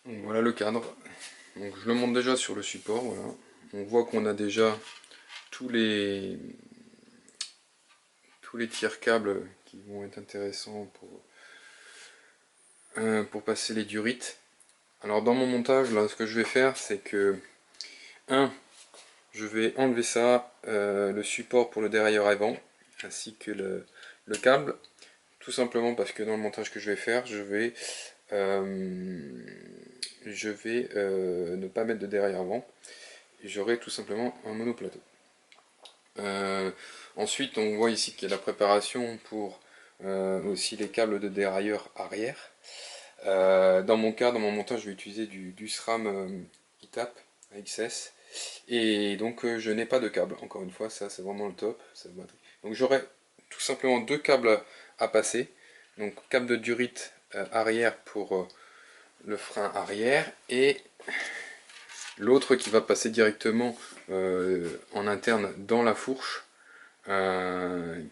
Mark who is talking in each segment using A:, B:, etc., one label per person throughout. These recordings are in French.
A: Donc voilà le cadre. Donc je le monte déjà sur le support, voilà. On voit qu'on a déjà tous les tiers câbles qui vont être intéressants pour passer les durites. Alors dans mon montage, là, ce que je vais faire, c'est que je vais enlever ça, le support pour le dérailleur avant, ainsi que le câble, tout simplement parce que dans le montage que je vais faire, ne pas mettre de dérailleur avant, et j'aurai tout simplement un monoplateau. Ensuite, on voit ici qu'il y a la préparation pour aussi les câbles de dérailleur arrière. Dans mon cas, dans mon montage, je vais utiliser du SRAM ITAP XS. Et donc je n'ai pas de câble, encore une fois, ça c'est vraiment le top. Donc j'aurai tout simplement deux câbles à passer. Donc câble de durite arrière pour le frein arrière et l'autre qui va passer directement en interne dans la fourche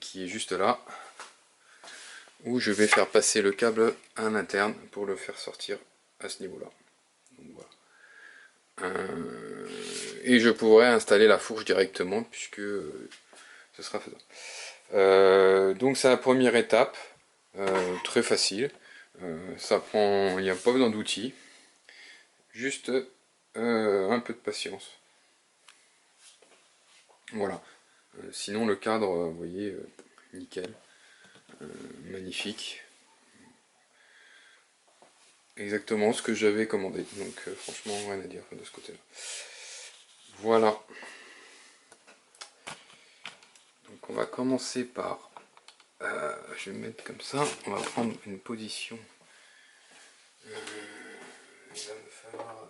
A: qui est juste là, où je vais faire passer le câble en interne pour le faire sortir à ce niveau là. Voilà. Et je pourrais installer la fourche directement puisque ce sera faisable. Donc c'est la première étape, très facile. Ça prend, il n'y a pas besoin d'outils, juste un peu de patience. Voilà. Sinon le cadre, vous voyez, nickel, magnifique. Exactement ce que j'avais commandé. Donc franchement rien à dire de ce côté-là. Voilà. Donc on va commencer par, je vais me mettre comme ça. On va prendre une position. Il va me falloir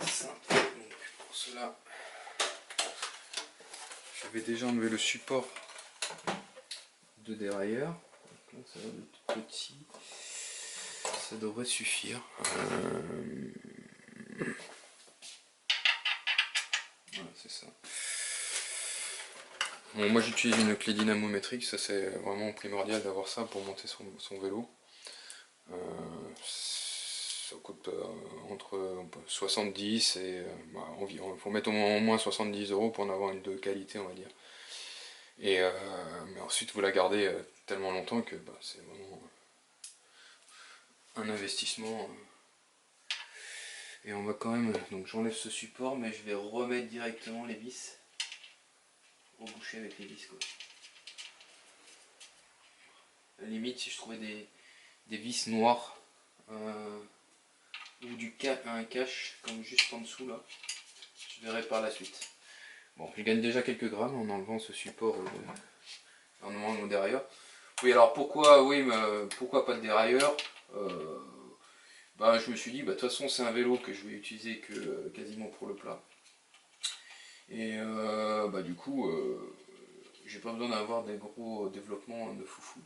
A: ça. Donc pour cela, je vais déjà enlever le support de dérailleur. Donc là, ça va être petit. Ça devrait suffire. Voilà, c'est ça. Bon, moi j'utilise une clé dynamométrique, ça c'est vraiment primordial d'avoir ça pour monter son vélo. Ça coûte entre 70 et environ. Il faut mettre au moins 70 € pour en avoir une de qualité, on va dire. Et mais ensuite vous la gardez tellement longtemps que c'est vraiment un investissement. Et on va quand même, donc j'enlève ce support, mais je vais remettre directement les vis, reboucher avec les vis quoi. À la limite, si je trouvais des vis noires ou un cache comme juste en dessous là, je verrai par la suite. Bon, je gagne déjà quelques grammes en enlevant ce support en enlevant le dérailleur. Oui, alors pourquoi, oui, mais, pourquoi pas de dérailleur? Je me suis dit, de toute façon c'est un vélo que je vais utiliser que quasiment pour le plat. Et du coup, j'ai pas besoin d'avoir des gros développements de foufou.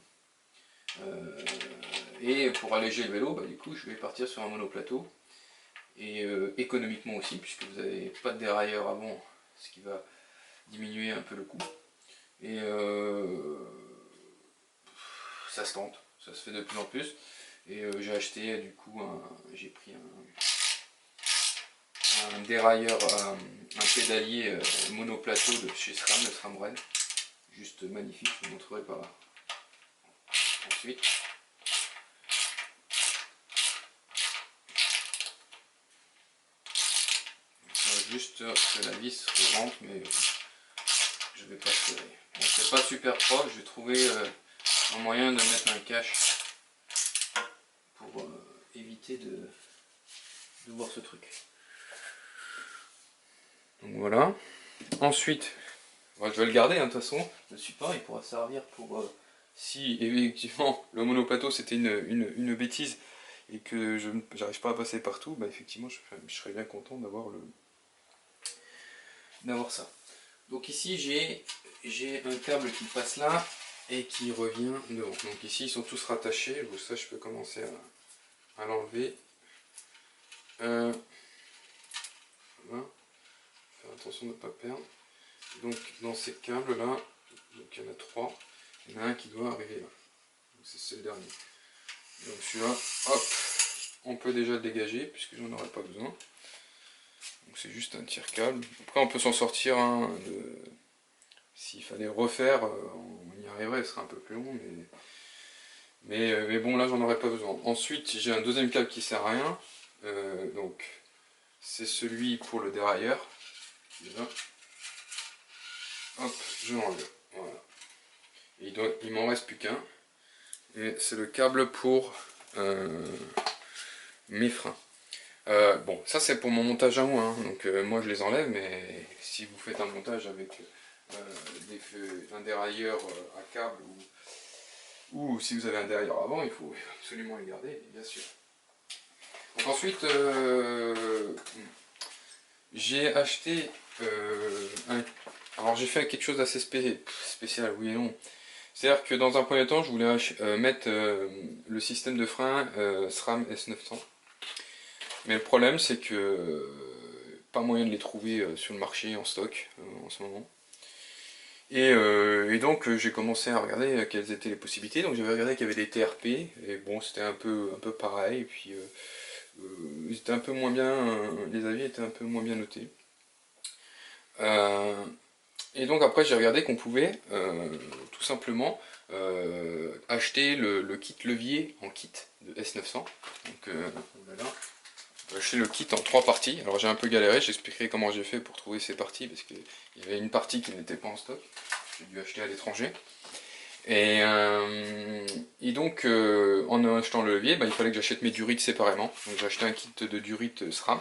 A: Et pour alléger le vélo, du coup je vais partir sur un monoplateau. Et économiquement aussi, puisque vous n'avez pas de dérailleur avant, ce qui va diminuer un peu le coût. Et ça se tente, ça se fait de plus en plus. Et j'ai acheté du coup, j'ai pris un dérailleur, un pédalier monoplateau de chez SRAM, le SRAM Red. Juste magnifique, je vous montrerai par là. Ensuite. Juste que la vis rentre, mais je vais pas serrer. Bon, c'est pas super propre, j'ai trouvé un moyen de mettre un cache pour éviter de voir ce truc. Donc voilà. Ensuite, je vais le garder, de toute façon, le support il pourra servir pour si effectivement le monoplateau c'était une bêtise et que je n'arrive pas à passer partout, effectivement je serais bien content d'avoir ça. Donc ici j'ai un câble qui passe là et qui revient devant. Donc ici ils sont tous rattachés, ça je peux commencer à l'enlever. Voilà. Faire attention de ne pas perdre. Donc dans ces câbles là, donc il y en a trois, il y en a un qui doit arriver là. c'est le dernier. Donc celui-là, hop, on peut déjà le dégager puisque j'en aurais pas besoin. Donc c'est juste un tire-câble. Après on peut s'en sortir, hein, s'il fallait refaire, on y arriverait, ce serait un peu plus long, mais bon là j'en aurais pas besoin. Ensuite j'ai un deuxième câble qui sert à rien, donc c'est celui pour le dérailleur. Déjà. Hop, je l'enlève. Voilà. Il m'en reste plus qu'un. Et c'est le câble pour mes freins. Bon, ça c'est pour mon montage à moi, hein. Donc moi je les enlève, mais si vous faites un montage avec un dérailleur à câble ou si vous avez un dérailleur avant, il faut absolument les garder, bien sûr. Donc ensuite, j'ai acheté alors j'ai fait quelque chose d'assez spécial, oui et non. C'est-à-dire que dans un premier temps, je voulais mettre le système de frein SRAM S900. Mais le problème, c'est que pas moyen de les trouver sur le marché en stock en ce moment. Et donc j'ai commencé à regarder quelles étaient les possibilités. Donc j'avais regardé qu'il y avait des TRP, et bon c'était un peu pareil, et puis ils étaient un peu moins bien, les avis étaient un peu moins bien notés. Et donc après j'ai regardé qu'on pouvait tout simplement acheter le kit levier en kit de S900. Donc voilà. Acheter le kit en 3 parties. Alors j'ai un peu galéré, j'expliquerai comment j'ai fait pour trouver ces parties, parce qu'il y avait une partie qui n'était pas en stock. J'ai dû acheter à l'étranger. Et donc en achetant le levier, il fallait que j'achète mes durites séparément. Donc j'ai acheté un kit de durites SRAM.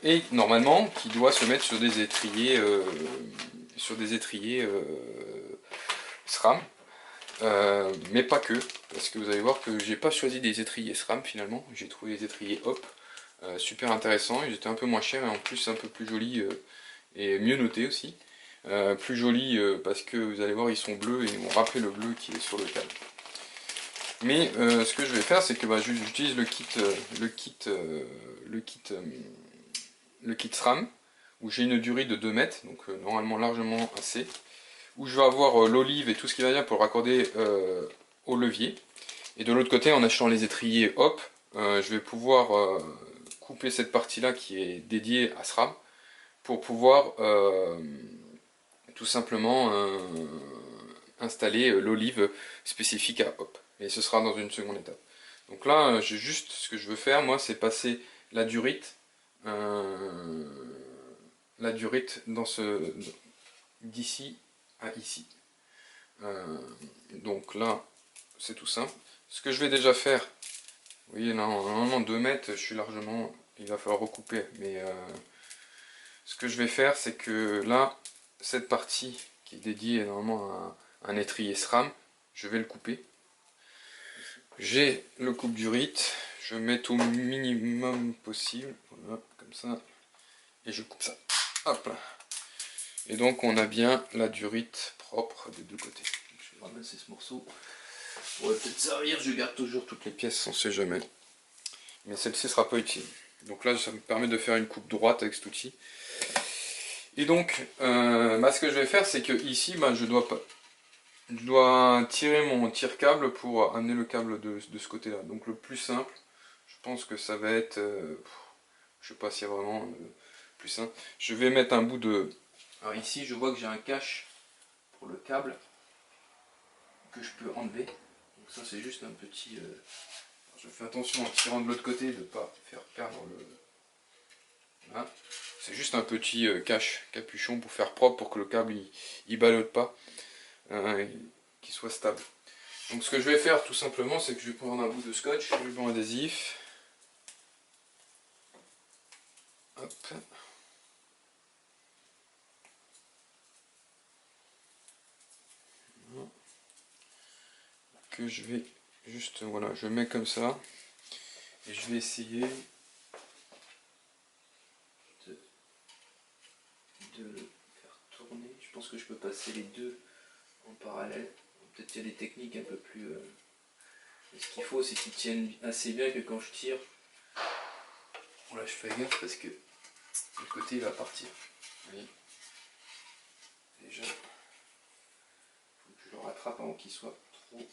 A: Et normalement qui doit se mettre sur des étriers SRAM, mais pas que, parce que vous allez voir que j'ai pas choisi des étriers SRAM finalement, j'ai trouvé des étriers Hop, super intéressants, ils étaient un peu moins chers et en plus un peu plus jolis et mieux notés aussi. Plus jolis parce que vous allez voir ils sont bleus et ils vont rappeler le bleu qui est sur le câble. Mais ce que je vais faire c'est que j'utilise le kit SRAM, où j'ai une durée de 2 mètres, donc normalement largement assez, où je vais avoir l'olive et tout ce qui va bien pour le raccorder au levier. Et de l'autre côté, en achetant les étriers Hop, je vais pouvoir couper cette partie-là qui est dédiée à SRAM, pour pouvoir tout simplement installer l'olive spécifique à Hop. Et ce sera dans une seconde étape. Donc là, j'ai juste ce que je veux faire, moi, c'est passer la durite dans d'ici à ici. Donc là, c'est tout simple. Ce que je vais déjà faire, vous voyez, là, normalement 2 mètres, je suis largement, il va falloir recouper, mais ce que je vais faire, c'est que là, cette partie qui est dédiée normalement à un étrier SRAM, je vais le couper. J'ai le coupe-durite, je vais mettre au minimum possible, voilà, comme ça, et je coupe ça. Hop là. Et donc on a bien la durite propre des deux côtés. Je vais ramasser ce morceau. Ça pourrait peut-être servir, je garde toujours toutes les pièces, on sait jamais. Mais celle-ci sera pas utile. Donc là ça me permet de faire une coupe droite avec cet outil. Et donc ce que je vais faire c'est que ici je dois tirer mon tire-câble pour amener le câble de ce côté là. Donc le plus simple, je pense que ça va être, je sais pas s'il y a vraiment plus simple. Je vais mettre un bout de... Alors ici je vois que j'ai un cache pour le câble que je peux enlever. Donc ça c'est juste un petit... je fais attention en tirant de l'autre côté de ne pas faire perdre le... Voilà. C'est juste un petit capuchon pour faire propre, pour que le câble il ballotte pas, qu'il soit stable. Donc ce que je vais faire tout simplement, c'est que je vais prendre un bout de scotch, ruban adhésif. Hop. Que je vais juste, voilà, je mets comme ça. Et je vais essayer de le faire tourner. Je pense que je peux passer les deux en parallèle. Peut-être qu'il y a des techniques un peu plus... Mais ce qu'il faut, c'est qu'ils tiennent assez bien que quand je tire... Voilà, je fais gaffe parce que le côté il va partir. Vous voyez ? Déjà, il faut que je le rattrape avant qu'il soit trop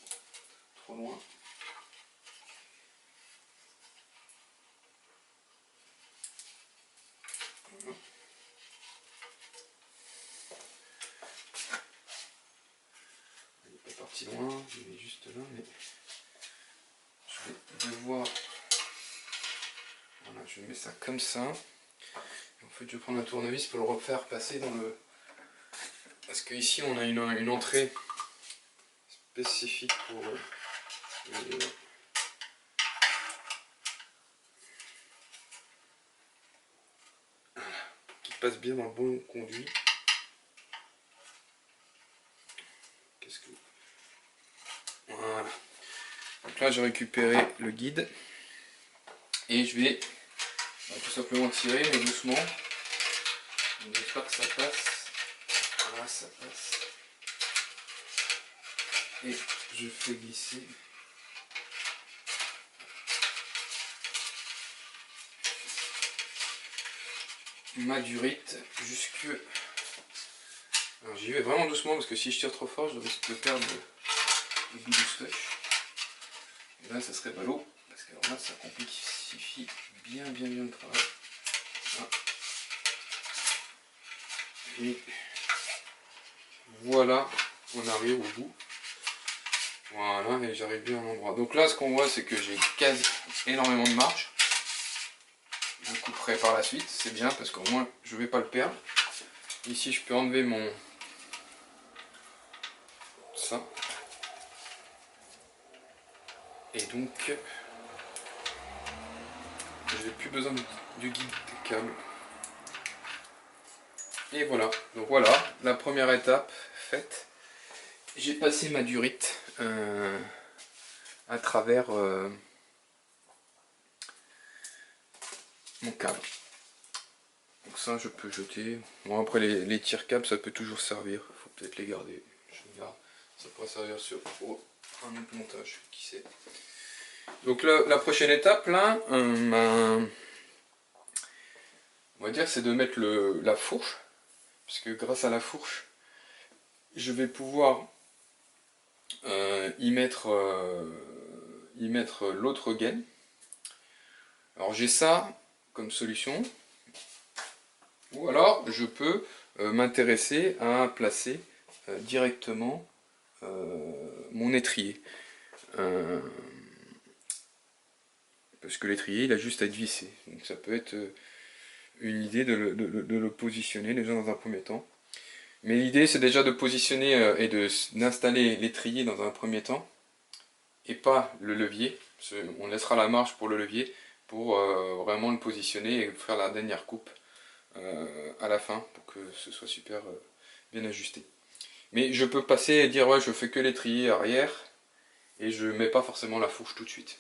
A: trop loin. Voilà. Il n'est pas parti loin, il est juste là, mais je vais devoir... Voilà, je mets ça comme ça. En fait, je vais prendre un tournevis pour le refaire passer dans le... Parce qu'ici, on a une entrée spécifique pour les... qui passe bien dans le bon conduit. Qu'est-ce que... Voilà. Donc là, j'ai récupéré le guide. Et je vais tout simplement tirer, mais doucement. J'espère que ça passe. Voilà, ça passe. Et je fais glisser. Ma durite jusque... Alors j'y vais vraiment doucement parce que si je tire trop fort, je risque de perdre le bout du scotch. Et là, ça serait ballot. Parce que alors là, ça complexifie bien le travail. Voilà. Et voilà, on arrive au bout. Voilà, et j'arrive bien à l'endroit. Donc là, ce qu'on voit, c'est que j'ai quasi énormément de marge. Je couperai par la suite, c'est bien parce qu'au moins je ne vais pas le perdre. Ici, je peux enlever mon... ça. Et donc, je n'ai plus besoin du guide de câble. Et voilà, donc voilà, la première étape faite. J'ai passé ma durite à travers mon câble. Donc ça, je peux jeter. Bon, après les tire-câbles, ça peut toujours servir. Il faut peut-être les garder. Je les garde. Ça pourrait servir sur un autre montage, qui sait. Donc la prochaine étape, là, on va dire, c'est de mettre la fourche. Parce que grâce à la fourche, je vais pouvoir y mettre l'autre gaine. Alors j'ai ça comme solution. Ou alors je peux m'intéresser à placer directement mon étrier. Parce que l'étrier, il a juste à être vissé. Donc ça peut être une idée de le positionner déjà dans un premier temps. Mais l'idée, c'est déjà de positionner et d'installer l'étrier dans un premier temps, et pas le levier. On laissera la marge pour le levier, pour vraiment le positionner et faire la dernière coupe à la fin, pour que ce soit super bien ajusté. Mais je peux passer et dire, ouais, je fais que l'étrier arrière, et je mets pas forcément la fourche tout de suite.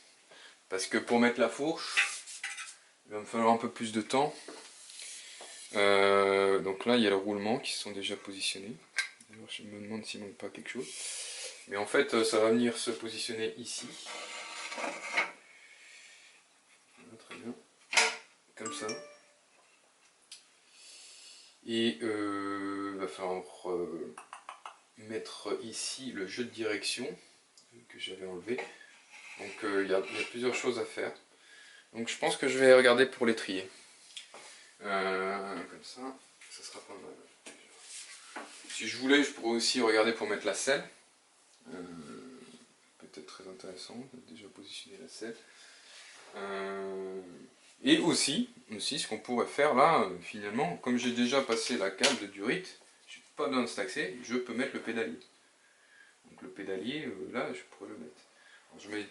A: Parce que pour mettre la fourche, il va me falloir un peu plus de temps. Donc là, il y a le roulement qui sont déjà positionnés. D'ailleurs, je me demande s'il manque pas quelque chose. Mais en fait, ça va venir se positionner ici. Voilà, très bien. Comme ça. Et il va falloir mettre ici le jeu de direction que j'avais enlevé. Donc il y a plusieurs choses à faire. Donc je pense que je vais regarder pour l'étrier. Comme ça, ça sera pas mal. Si je voulais, je pourrais aussi regarder pour mettre la selle. Peut-être très intéressant, déjà positionner la selle. Et aussi, ce qu'on pourrait faire là, finalement, comme j'ai déjà passé la câble de durite, je n'ai pas besoin de staxer, je peux mettre le pédalier. Donc le pédalier, là, je pourrais le mettre. Alors, je vais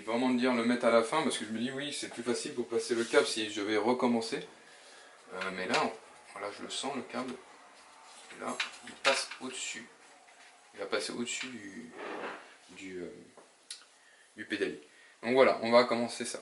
A: vraiment me dire le mettre à la fin, parce que je me dis, oui, c'est plus facile pour passer le câble si je vais recommencer. Mais là, voilà, je le sens, le câble. Et là, il passe au-dessus. Il va passer au-dessus du pédalier. Donc voilà, on va commencer ça.